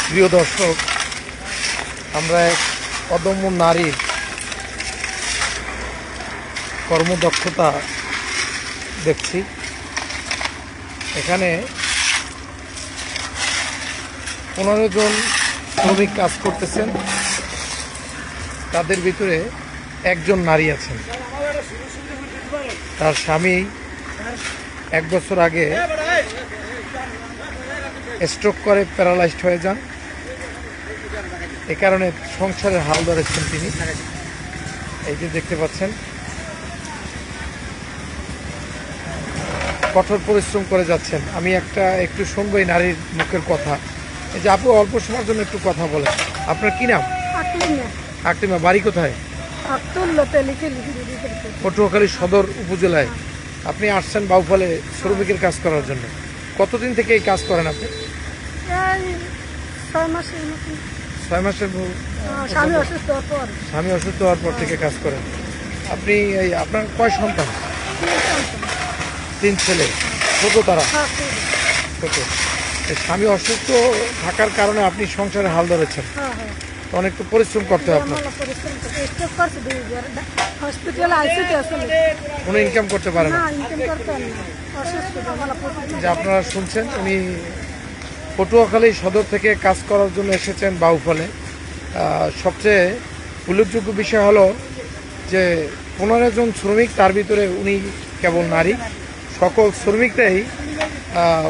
প্রিয় দর্শক, আমরা এক অদম্য নারীর কর্মদক্ষতা দেখছি। এখানে 15 জন শ্রমিক কাজ করতেছেন, তাদের ভিতরে একজন নারী আছেন। তার স্বামী 1 বছর আগে স্ট্রোক করে প্যারালাইজড হয়ে যান। এ কারণে সংসারের হাল ধরেছেন তিনি। এই যে দেখতে পাচ্ছেন, কঠোর পরিশ্রম করে যাচ্ছেন। আমি একটু শুনবো এই নারীর মুখের কথা। এই যে আপু, অল্প সময়ের জন্য একটু কথা বলেন। আপনার কি নাম? আকলিমা। বাড়ি কোথায়? পটুয়াখালী সদর উপজেলায়। আপনি আসছেন বাউফলে শ্রমিকের কাজ করার জন্য। কতদিন থেকে এই কাজ করেন আপনি? 6 মাসের। স্বামী অসুস্থ হওয়ার পর থেকে কাজ করেন। আপনি আপনার কয় সন্তান? 3 ছেলে। ছোট তারা? ছোট। স্বামী অসুস্থ থাকার কারণে আপনি সংসারে হাল ধরেছেন। অনেক তো পরিশ্রম করতে হয় আপনার। কোনো ইনকাম করতে পারে না। যে আপনারা শুনছেন, উনি পটুয়াখালী সদর থেকে কাজ করার জন্য এসেছেন বাউফলে। সবচেয়ে উল্লেখযোগ্য বিষয় হলো যে 15 জন শ্রমিক, তার ভিতরে উনি কেবল নারী। সকল শ্রমিকরাই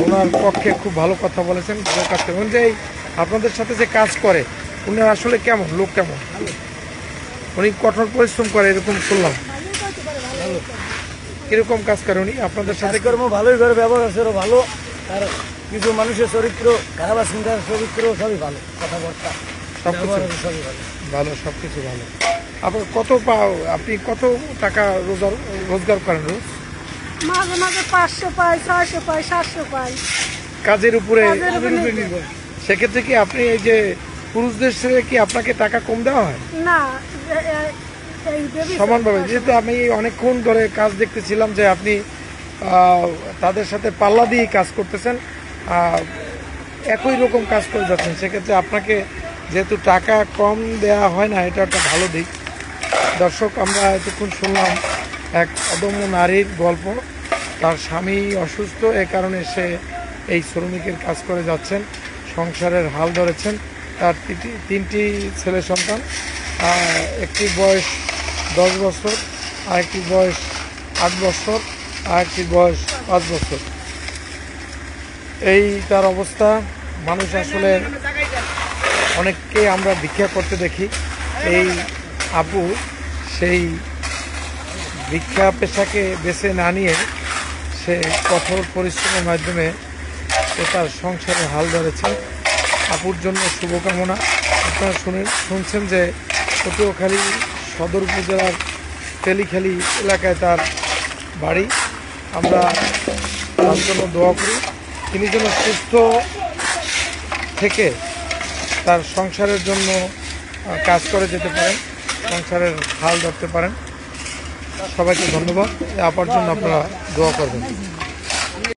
ওনার পক্ষে খুব ভালো কথা বলেছেন। এবং যে আপনাদের সাথে যে কাজ করে, উনি আসলে কেমন লোক, কেমন উনি কঠোর পরিশ্রম করে এরকম শুনলাম। কিরকম কাজ করে উনি আপনাদের সাথে? কর্ম ভালোই করে, ব্যবহার আছে ভালো। আর কিছু মানুষের চরিত্র খারাপ আছে, চরিত্র সবই ভালো, কথাবার্তা সবই ভালো। ভালো, সবকিছু ভালো। আপনার আপনি কত টাকা রোজগার করেন রোজ? মাঝে মাঝে 500 পাই, 600 পাই, 700 পাই। কাজের উপরে নির্ভর। সেক্ষেত্রে কি আপনি এই যে পুরুষদের সাথে কি আপনাকে টাকা কম দেওয়া হয়? না, সমানভাবে। যেহেতু আমি অনেকক্ষণ ধরে কাজ দেখতেছিলাম যে আপনি তাদের সাথে পাল্লা দিয়ে কাজ করতেছেন, একই রকম কাজ করে যাচ্ছেন। সেক্ষেত্রে আপনাকে যেহেতু টাকা কম দেয়া হয় না, এটা একটা ভালো দিক। দর্শক, আমরা এতক্ষণ শুনলাম এক অদম্য নারীর গল্প। তার স্বামী অসুস্থ, এ কারণে সে এই শ্রমিকের কাজ করে যাচ্ছেন, সংসারের হাল ধরেছেন। তার 3টি ছেলে সন্তান। একটি বয়স 10 বছর, আরেকটি বয়স 8 বছর, আরেকটি বয়স 5 বছর। এই তার অবস্থা। মানুষ আসলে অনেককে আমরা ভিক্ষা করতে দেখি। এই আপু সেই ভিক্ষা পেশাকে বেছে না নিয়ে সে কঠোর পরিশ্রমের মাধ্যমে তার সংসারে হাল ধরেছে। আপুর জন্য শুভকামনা। আপনারা শুনছেন যে পটুয়াখালী সদর উপজেলার তেলিখালী এলাকায় তার বাড়ি। আমরা তার জন্য দোয়া করি, তিনি যেন সুস্থ থেকে তার সংসারের জন্য কাজ করে যেতে পারেন, সংসারের হাল ধরতে পারেন। সবাইকে ধন্যবাদ। আপার জন্য আপনারা দোয়া করবেন।